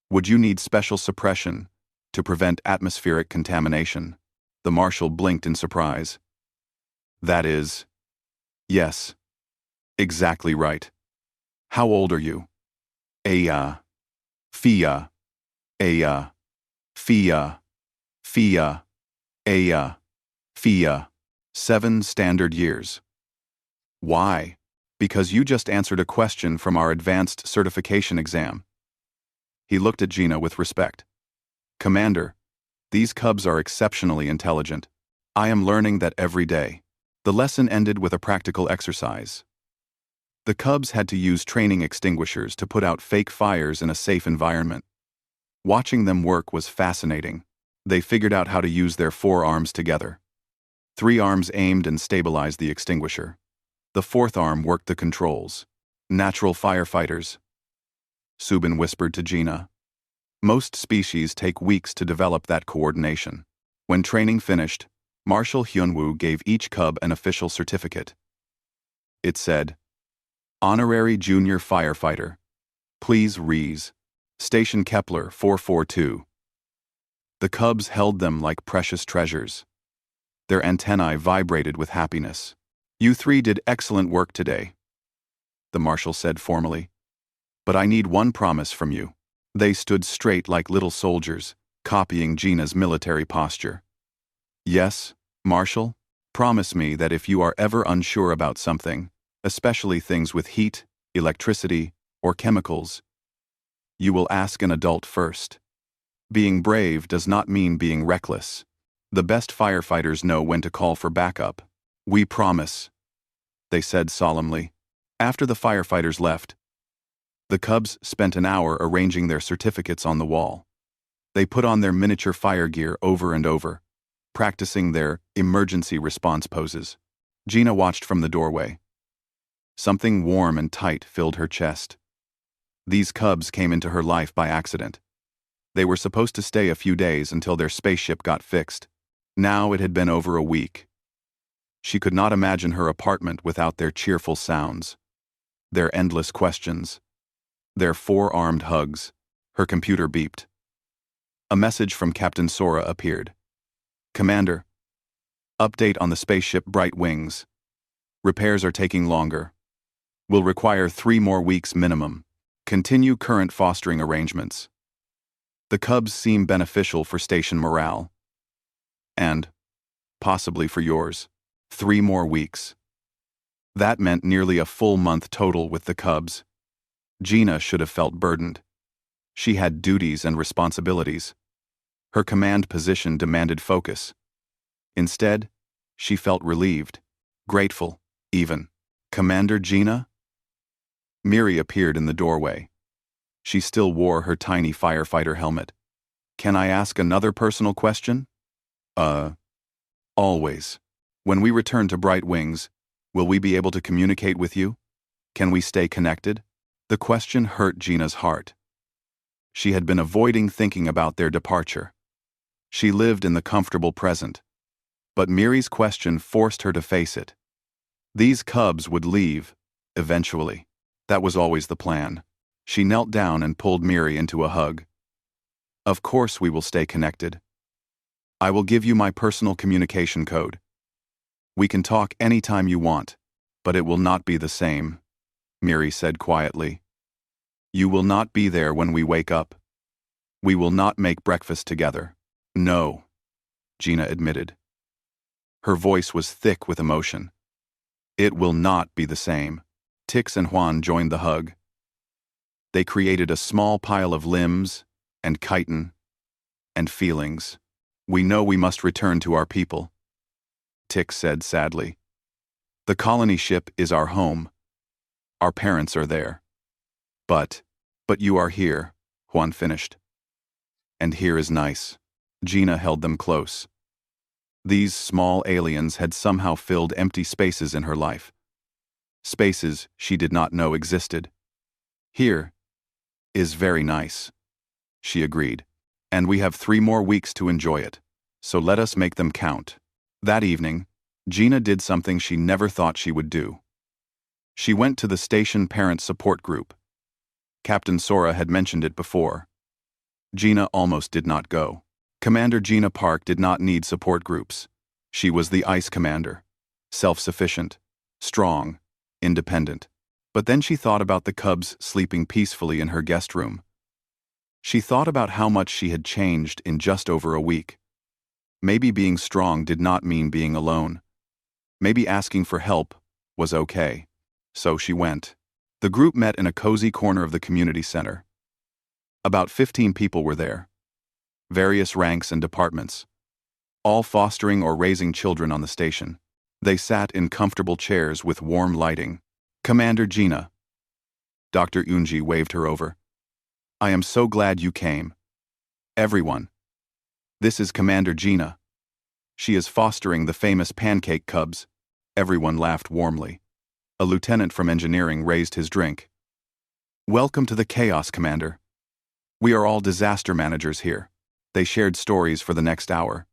would you need special suppression to prevent atmospheric contamination? The Marshal blinked in surprise. That is, yes. Exactly right. How old are you? Fia. Fia. Fia. Fia. 7 standard years. Why? Because you just answered a question from our advanced certification exam. He looked at Gina with respect. Commander, these cubs are exceptionally intelligent. I am learning that every day. The lesson ended with a practical exercise. The cubs had to use training extinguishers to put out fake fires in a safe environment. Watching them work was fascinating. They figured out how to use their 4 arms together. 3 arms aimed and stabilized the extinguisher. The 4th arm worked the controls. Natural firefighters. Subin whispered to Gina. Most species take weeks to develop that coordination. When training finished, Marshal Hyunwoo gave each cub an official certificate. It said, Honorary Junior Firefighter. Please Rees. Station Kepler 442. The cubs held them like precious treasures. Their antennae vibrated with happiness. You 3 did excellent work today, the Marshal said formally. But I need one promise from you. They stood straight like little soldiers, copying Gina's military posture. Yes, Marshal? Promise me that if you are ever unsure about something, especially things with heat, electricity, or chemicals, you will ask an adult first. Being brave does not mean being reckless. The best firefighters know when to call for backup. We promise, they said solemnly. After the firefighters left, the cubs spent an hour arranging their certificates on the wall. They put on their miniature fire gear over and over, practicing their emergency response poses. Gina watched from the doorway. Something warm and tight filled her chest. These cubs came into her life by accident. They were supposed to stay a few days until their spaceship got fixed. Now it had been over a week. She could not imagine her apartment without their cheerful sounds, their endless questions, their 4 armed hugs. Her computer beeped. A message from Captain Sora appeared. Commander, update on the spaceship Bright Wings. Repairs are taking longer. Will require 3 more weeks minimum. Continue current fostering arrangements. The cubs seem beneficial for station morale. And, possibly for yours, 3 more weeks. That meant nearly a full month total with the cubs. Gina should have felt burdened. She had duties and responsibilities. Her command position demanded focus. Instead, she felt relieved, grateful, even. Commander Gina? Miri appeared in the doorway. She still wore her tiny firefighter helmet. Can I ask another personal question? Always. When we return to Bright Wings, will we be able to communicate with you? Can we stay connected? The question hurt Gina's heart. She had been avoiding thinking about their departure. She lived in the comfortable present. But Miri's question forced her to face it. These cubs would leave, eventually. That was always the plan. She knelt down and pulled Miri into a hug. Of course we will stay connected. I will give you my personal communication code. We can talk anytime you want, but it will not be the same, Miri said quietly. You will not be there when we wake up. We will not make breakfast together. No, Gina admitted. Her voice was thick with emotion. It will not be the same. Tix and Juan joined the hug. They created a small pile of limbs and chitin and feelings. We know we must return to our people, Tix said sadly. The colony ship is our home. Our parents are there. But you are here, Juan finished. And here is nice. Gina held them close. These small aliens had somehow filled empty spaces in her life. Spaces she did not know existed. Here is very nice, she agreed. And we have 3 more weeks to enjoy it, so let us make them count. That evening, Gina did something she never thought she would do. She went to the station parent support group. Captain Sora had mentioned it before. Gina almost did not go. Commander Gina Park did not need support groups. She was the ice commander, self-sufficient, strong, independent. But then she thought about the cubs sleeping peacefully in her guest room. She thought about how much she had changed in just over a week. Maybe being strong did not mean being alone. Maybe asking for help was okay. So she went. The group met in a cozy corner of the community center. About 15 people were there. Various ranks and departments. All fostering or raising children on the station. They sat in comfortable chairs with warm lighting. Commander Gina. Dr. Unji waved her over. I am so glad you came. Everyone. This is Commander Gina. She is fostering the famous pancake cubs. Everyone laughed warmly. A lieutenant from engineering raised his drink. Welcome to the chaos, Commander. We are all disaster managers here. They shared stories for the next hour.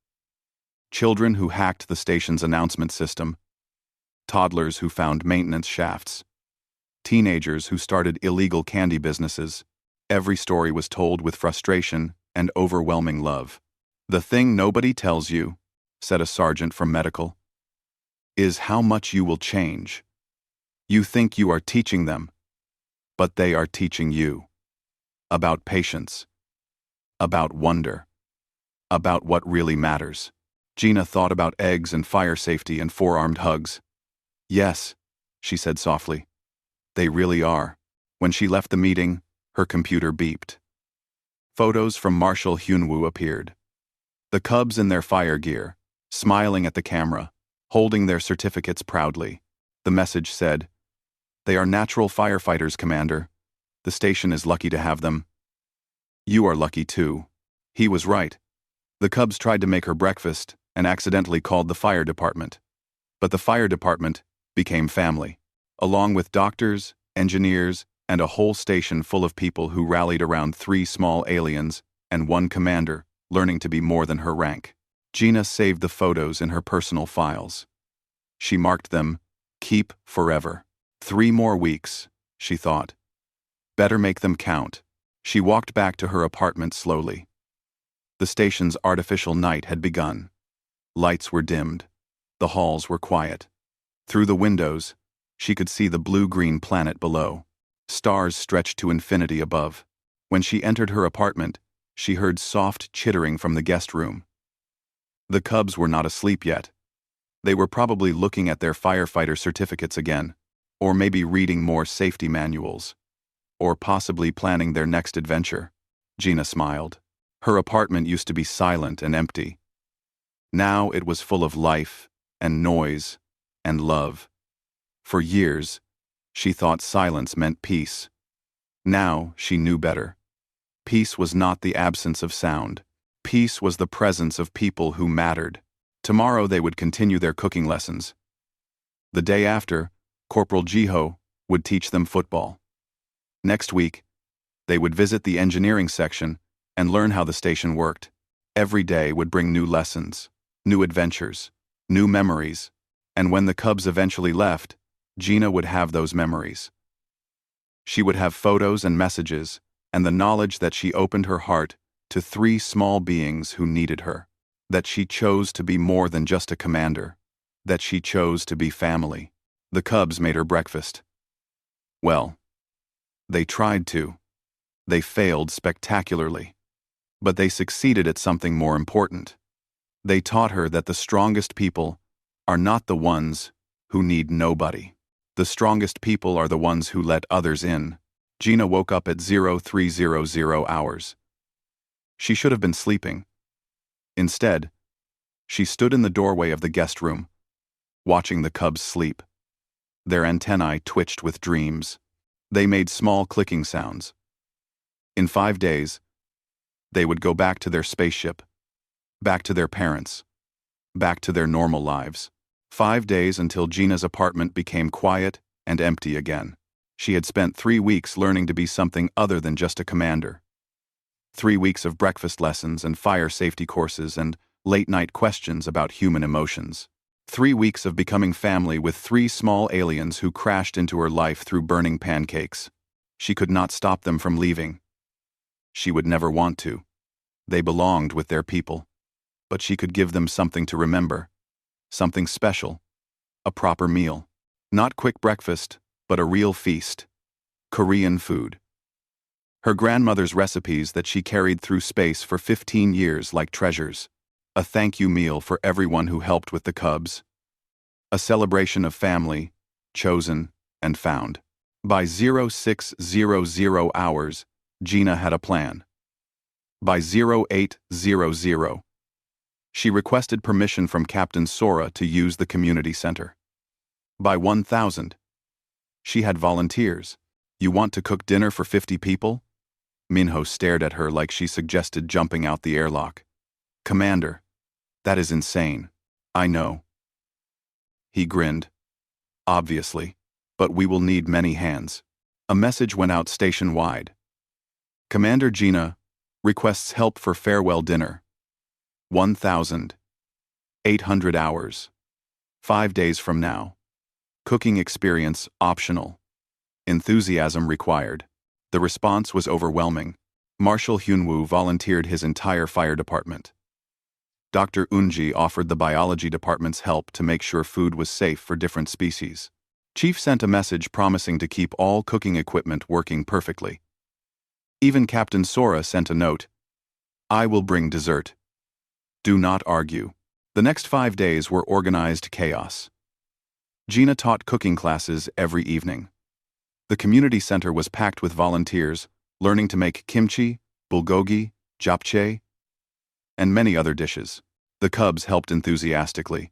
Children who hacked the station's announcement system. Toddlers who found maintenance shafts. Teenagers who started illegal candy businesses. Every story was told with frustration and overwhelming love. The thing nobody tells you, said a sergeant from medical, is how much you will change. You think you are teaching them, but they are teaching you. About patience. About wonder. About what really matters. Gina thought about eggs and fire safety and four-armed hugs. Yes, she said softly. They really are. When she left the meeting, her computer beeped. Photos from Marshal Hyunwoo appeared. The cubs in their fire gear, smiling at the camera, holding their certificates proudly. The message said, "They are natural firefighters, Commander. The station is lucky to have them." You are lucky too. He was right. The cubs tried to make her breakfast and accidentally called the fire department. But the fire department became family, along with doctors, engineers, and a whole station full of people who rallied around 3 small aliens and 1 commander, learning to be more than her rank. Gina saved the photos in her personal files. She marked them, "Keep forever." 3 more weeks, she thought. Better make them count. She walked back to her apartment slowly. The station's artificial night had begun. Lights were dimmed. The halls were quiet. Through the windows, she could see the blue-green planet below. Stars stretched to infinity above. When she entered her apartment, she heard soft chittering from the guest room. The cubs were not asleep yet. They were probably looking at their firefighter certificates again, or maybe reading more safety manuals, or possibly planning their next adventure. Gina smiled. Her apartment used to be silent and empty. Now it was full of life and noise and love. For years, she thought silence meant peace. Now she knew better. Peace was not the absence of sound. Peace was the presence of people who mattered. Tomorrow they would continue their cooking lessons. The day after, Corporal Jiho would teach them football. Next week, They would visit the engineering section and learn how the station worked. Every day would bring new lessons, new adventures, new memories, and when the Cubs eventually left, Gina would have those memories. She would have photos and messages, and the knowledge that she opened her heart to 3 small beings who needed her, that she chose to be more than just a commander, that she chose to be family. The Cubs made her breakfast. Well, they tried to. They failed spectacularly. But they succeeded at something more important. They taught her that the strongest people are not the ones who need nobody. The strongest people are the ones who let others in. Gina woke up at 0300 hours. She should have been sleeping. Instead, she stood in the doorway of the guest room, watching the Cubs sleep. Their antennae twitched with dreams. They made small clicking sounds. In 5 days, they would go back to their spaceship, back to their parents, back to their normal lives. 5 days until Gina's apartment became quiet and empty again. She had spent 3 weeks learning to be something other than just a commander. 3 weeks of breakfast lessons and fire safety courses and late-night questions about human emotions. 3 weeks of becoming family with 3 small aliens who crashed into her life through burning pancakes. She could not stop them from leaving. She would never want to. They belonged with their people. But she could give them something to remember. Something special. A proper meal. Not quick breakfast, but a real feast. Korean food. Her grandmother's recipes that she carried through space for 15 years like treasures. A thank you meal for everyone who helped with the Cubs. A celebration of family, chosen and found. By 0600 hours, Gina had a plan. By 0800, she requested permission from Captain Sora to use the community center. By 1000, she had volunteers. You want to cook dinner for 50 people? Minho stared at her like she suggested jumping out the airlock. Commander, that is insane. I know. He grinned. Obviously, but we will need many hands. A message went out station-wide. Commander Gina requests help for farewell dinner. 1,800 hours. 5 days from now. Cooking experience optional. Enthusiasm required. The response was overwhelming. Marshal Hyunwoo volunteered his entire fire department. Dr. Unji offered the biology department's help to make sure food was safe for different species. Chief sent a message promising to keep all cooking equipment working perfectly. Even Captain Sora sent a note. I will bring dessert. Do not argue. The next 5 days were organized chaos. Gina taught cooking classes every evening. The community center was packed with volunteers, learning to make kimchi, bulgogi, japchae, and many other dishes. The Cubs helped enthusiastically.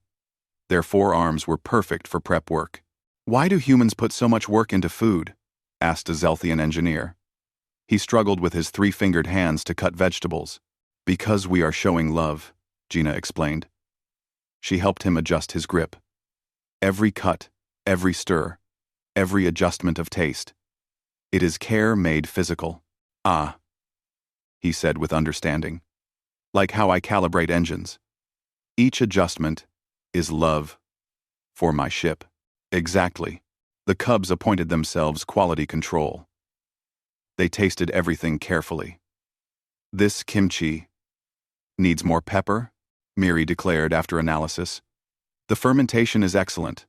Their forearms were perfect for prep work. Why do humans put so much work into food? Asked a Zelthian engineer. He struggled with his 3-fingered hands to cut vegetables. Because we are showing love, Gina explained. She helped him adjust his grip. Every cut, every stir, every adjustment of taste. It is care made physical. Ah, he said with understanding. Like how I calibrate engines. Each adjustment is love for my ship. Exactly. The Cubs appointed themselves quality control. They tasted everything carefully. This kimchi needs more pepper, Miri declared after analysis. The fermentation is excellent,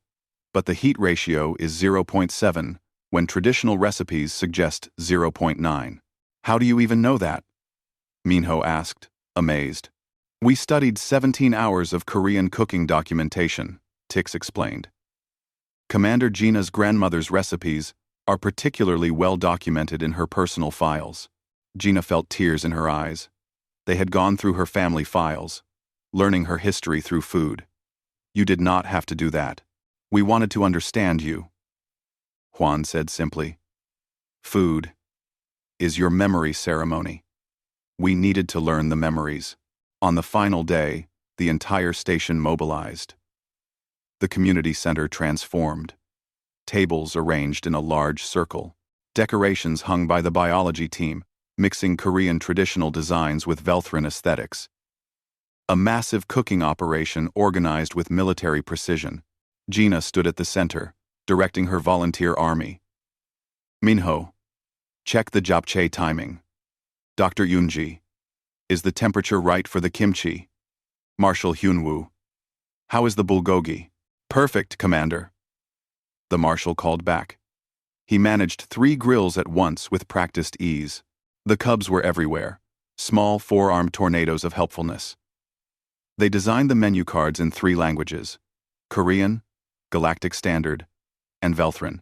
but the heat ratio is 0.7 when traditional recipes suggest 0.9. How do you even know that? Minho asked, amazed. We studied 17 hours of Korean cooking documentation, Tix explained. Commander Gina's grandmother's recipes are particularly well documented in her personal files. Gina felt tears in her eyes. They had gone through her family files, learning her history through food. You did not have to do that. We wanted to understand you. Juan said simply. Food is your memory ceremony. We needed to learn the memories. On the final day, the entire station mobilized. The community center transformed. Tables arranged in a large circle. Decorations hung by the biology team, mixing Korean traditional designs with Velthrin aesthetics. A massive cooking operation organized with military precision. Gina stood at the center, directing her volunteer army. Minho, check the japchae timing. Dr. Yoonji, is the temperature right for the kimchi? Marshal Hyunwoo, how is the bulgogi? Perfect, Commander. The Marshal called back. He managed 3 grills at once with practiced ease. The cubs were everywhere, small four-armed tornadoes of helpfulness. They designed the menu cards in 3 languages: Korean, Galactic Standard, and Velthrin.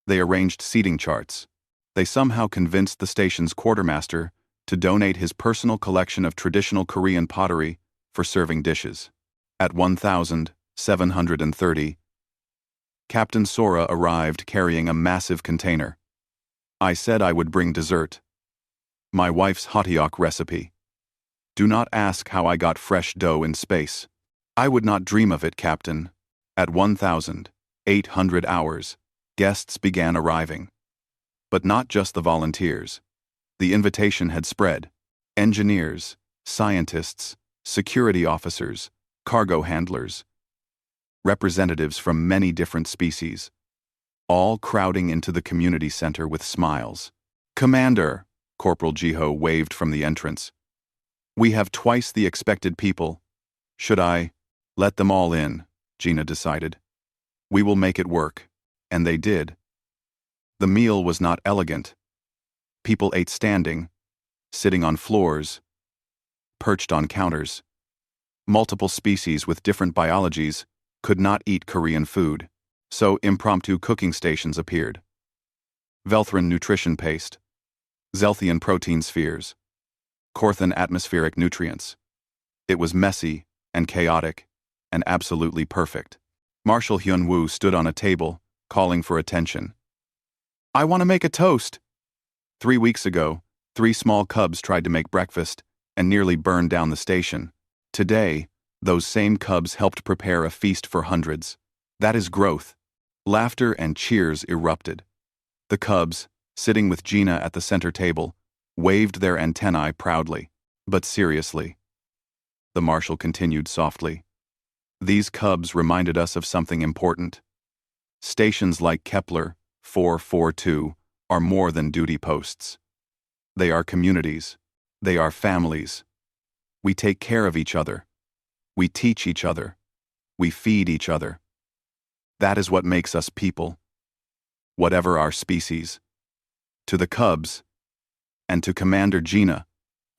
They arranged seating charts. They somehow convinced the station's quartermaster to donate his personal collection of traditional Korean pottery for serving dishes. At 1,730, Captain Sora arrived carrying a massive container. I said I would bring dessert. My wife's hotteok recipe. Do not ask how I got fresh dough in space. I would not dream of it, Captain. At 1,800 hours, guests began arriving. But not just the volunteers. The invitation had spread. Engineers, scientists, security officers, cargo handlers, representatives from many different species, all crowding into the community center with smiles. Commander, Corporal Jiho waved from the entrance. We have twice the expected people. Should I let them all in? Gina decided. We will make it work. And they did. The meal was not elegant. People ate standing, sitting on floors, perched on counters. Multiple species with different biologies could not eat Korean food, so impromptu cooking stations appeared. Velthrin nutrition paste, Zelthian protein spheres, Korthan atmospheric nutrients. It was messy and chaotic and absolutely perfect. Marshal Hyunwoo stood on a table, calling for attention. I want to make a toast. 3 weeks ago, 3 small cubs tried to make breakfast and nearly burned down the station. Today, those same cubs helped prepare a feast for hundreds. That is growth. Laughter and cheers erupted. The cubs, sitting with Gina at the center table, waved their antennae proudly, but seriously. The Marshal continued softly. These cubs reminded us of something important. Stations like Kepler 442 are more than duty posts. They are communities. They are families. We take care of each other. We teach each other. We feed each other. That is what makes us people. Whatever our species. To the cubs, and to Commander Gina,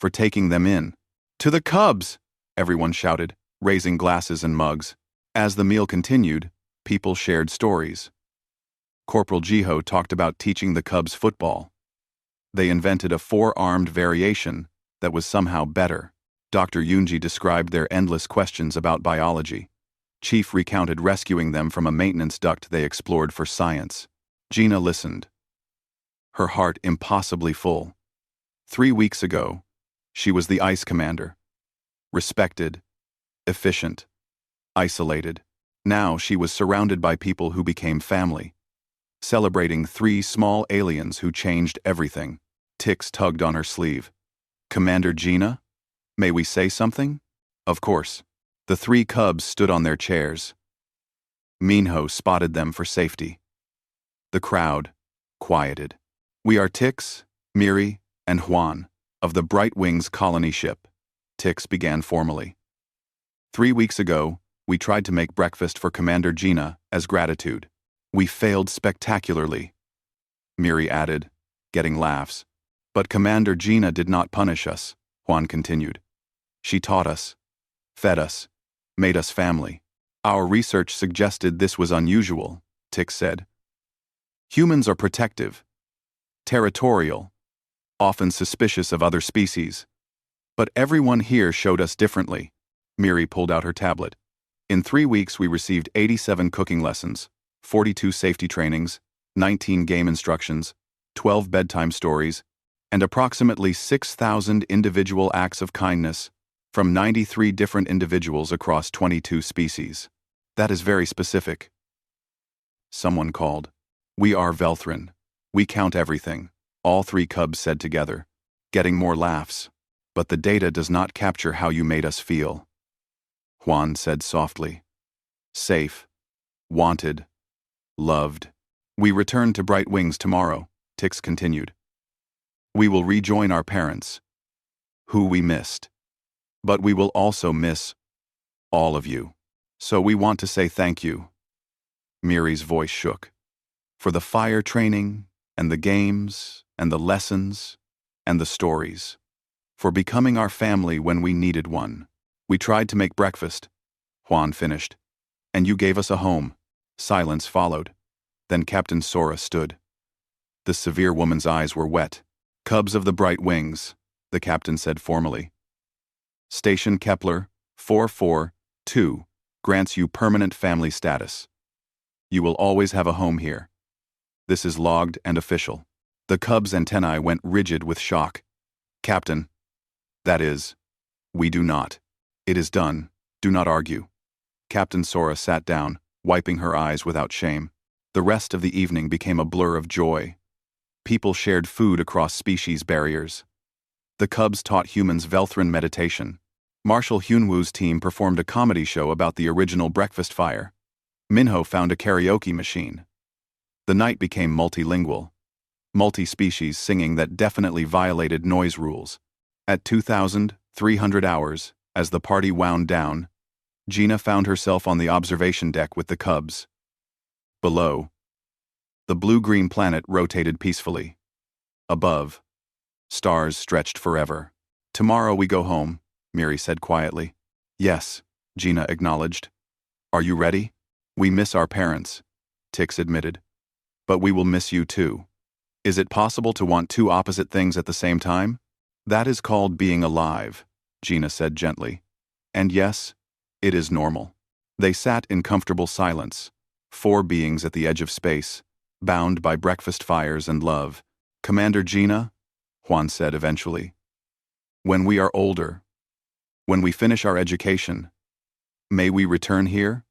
for taking them in. To the cubs! Everyone shouted, raising glasses and mugs. As the meal continued, people shared stories. Corporal Jiho talked about teaching the cubs football. They invented a 4-armed variation that was somehow better. Dr. Yoonji described their endless questions about biology. Chief recounted rescuing them from a maintenance duct they explored for science. Gina listened, her heart impossibly full. 3 weeks ago, she was the ice commander. Respected, efficient, isolated. Now she was surrounded by people who became family. Celebrating 3 small aliens who changed everything. Tix tugged on her sleeve. Commander Gina? May we say something? Of course. The 3 cubs stood on their chairs. Minho spotted them for safety. The crowd quieted. We are Tix, Miri, and Juan, of the Bright Wings colony ship. Tix began formally. 3 weeks ago, we tried to make breakfast for Commander Gina as gratitude. We failed spectacularly, Miri added, getting laughs. But Commander Gina did not punish us, Juan continued. She taught us, fed us, made us family. Our research suggested this was unusual, Tix said. Humans are protective, territorial, often suspicious of other species. But everyone here showed us differently. Miri pulled out her tablet. In 3 weeks we received 87 cooking lessons, 42 safety trainings, 19 game instructions, 12 bedtime stories, and approximately 6,000 individual acts of kindness from 93 different individuals across 22 species. That is very specific. Someone called. We are Velthrin. We count everything, all three cubs said together, getting more laughs. But the data does not capture how you made us feel. Juan said softly. Safe, wanted, loved. We return to Bright Wings tomorrow, Tix continued. We will rejoin our parents, who we missed. But we will also miss all of you. So we want to say thank you. Miri's voice shook. For the fire training, and the games, and the lessons, and the stories. For becoming our family when we needed one. We tried to make breakfast, Juan finished. And you gave us a home. Silence followed. Then Captain Sora stood. The severe woman's eyes were wet. Cubs of the Bright Wings, the captain said formally. Station Kepler 442 grants you permanent family status. You will always have a home here. This is logged and official. The cub's antennae went rigid with shock. Captain. That is, we do not. It is done. Do not argue. Captain Sora sat down, wiping her eyes without shame. The rest of the evening became a blur of joy. People shared food across species barriers. The cubs taught humans Velthran meditation. Marshal Hyunwoo's team performed a comedy show about the original breakfast fire. Minho found a karaoke machine. The night became multilingual. Multi-species singing that definitely violated noise rules. At 2,300 hours, as the party wound down, Gina found herself on the observation deck with the cubs. Below, the blue-green planet rotated peacefully. Above, stars stretched forever. Tomorrow we go home, Miri said quietly. Yes, Gina acknowledged. Are you ready? We miss our parents, Tix admitted. But we will miss you too. Is it possible to want two opposite things at the same time? That is called being alive, Gina said gently. And yes, it is normal. They sat in comfortable silence, four beings at the edge of space, bound by breakfast fires and love. Commander Gina, Juan said eventually. When we are older, when we finish our education, may we return here?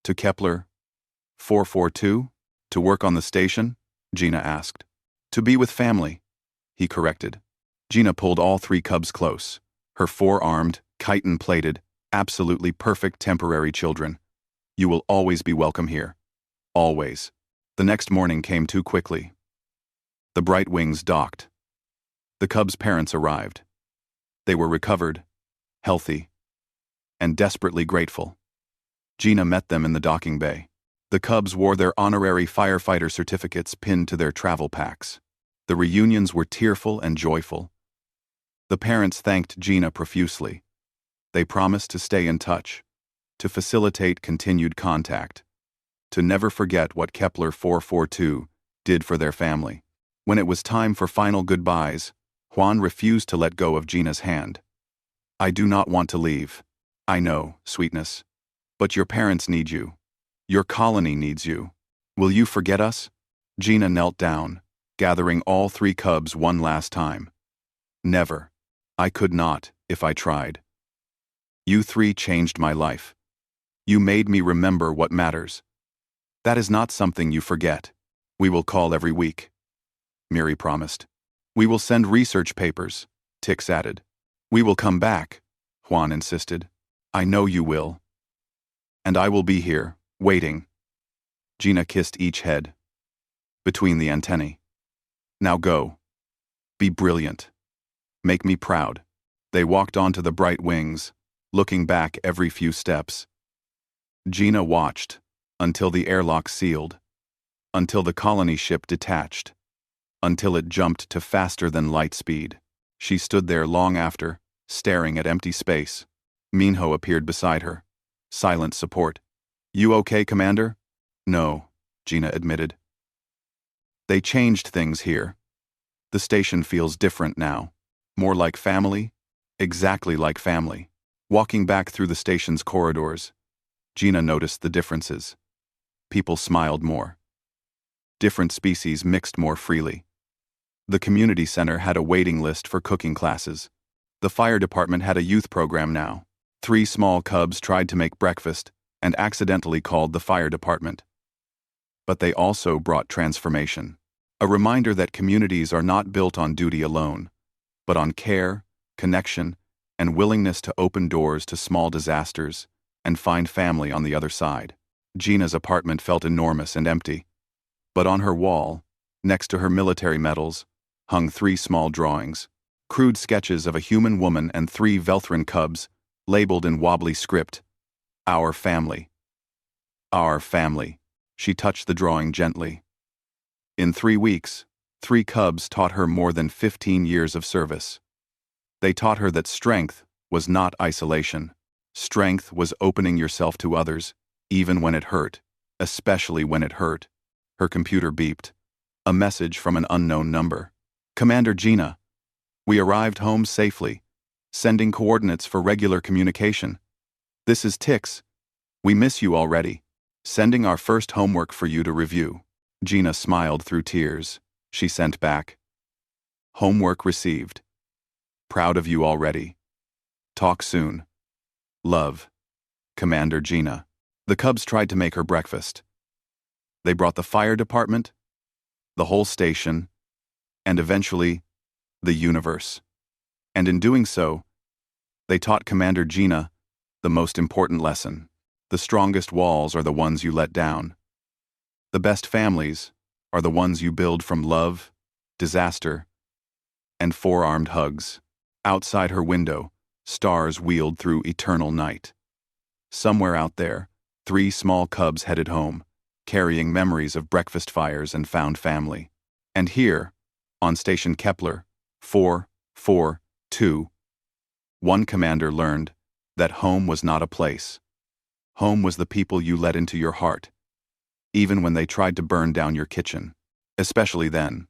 To Kepler 442? To work on the station? Gina asked. To be with family, he corrected. Gina pulled all three cubs close, her four-armed, chitin-plated, absolutely perfect temporary children. You will always be welcome here. Always. The next morning came too quickly. The Bright Wings docked. The cubs' parents arrived. They were recovered, healthy, and desperately grateful. Gina met them in the docking bay. The cubs wore their honorary firefighter certificates pinned to their travel packs. The reunions were tearful and joyful. The parents thanked Gina profusely. They promised to stay in touch, to facilitate continued contact, to never forget what Kepler 442 did for their family. When it was time for final goodbyes, Juan refused to let go of Gina's hand. I do not want to leave. I know, sweetness. But your parents need you. Your colony needs you. Will you forget us? Gina knelt down, gathering all three cubs one last time. Never. I could not, if I tried. You three changed my life. You made me remember what matters. That is not something you forget. We will call every week. Miri promised. We will send research papers, Tix added. We will come back, Juan insisted. I know you will. And I will be here, waiting. Gina kissed each head. Between the antennae. Now go. Be brilliant. Make me proud. They walked onto the Bright Wings, looking back every few steps. Gina watched, until the airlock sealed, until the colony ship detached, until it jumped to faster than light speed. She stood there long after, staring at empty space. Minho appeared beside her. Silent support. You okay, Commander? No, Gina admitted. They changed things here. The station feels different now. More like family? Exactly like family. Walking back through the station's corridors, Gina noticed the differences. People smiled more. Different species mixed more freely. The community center had a waiting list for cooking classes. The fire department had a youth program now. 3 small cubs tried to make breakfast and accidentally called the fire department. But they also brought transformation. A reminder that communities are not built on duty alone, but on care, connection, and willingness to open doors to small disasters and find family on the other side. Gina's apartment felt enormous and empty, but on her wall, next to her military medals, hung 3 small drawings, crude sketches of a human woman and 3 Velthrin cubs, labeled in wobbly script, "Our family." Our family. She touched the drawing gently. In 3 weeks, 3 cubs taught her more than 15 years of service. They taught her that strength was not isolation. Strength was opening yourself to others, even when it hurt, especially when it hurt. Her computer beeped. A message from an unknown number. "Commander Gina, we arrived home safely, sending coordinates for regular communication. This is Tix. We miss you already. Sending our first homework for you to review." Gina smiled through tears. She sent back, "Homework received. Proud of you already. Talk soon. Love, Commander Gina." The cubs tried to make her breakfast. They brought the fire department, the whole station, and eventually, the universe. And in doing so, they taught Commander Gina the most important lesson. The strongest walls are the ones you let down. The best families are the ones you build from love, disaster, and 4-armed hugs. Outside her window, stars wheeled through eternal night. Somewhere out there, 3 small cubs headed home, carrying memories of breakfast fires and found family. And here, on Station Kepler 442, one commander learned that home was not a place. Home was the people you let into your heart, even when they tried to burn down your kitchen. Especially then.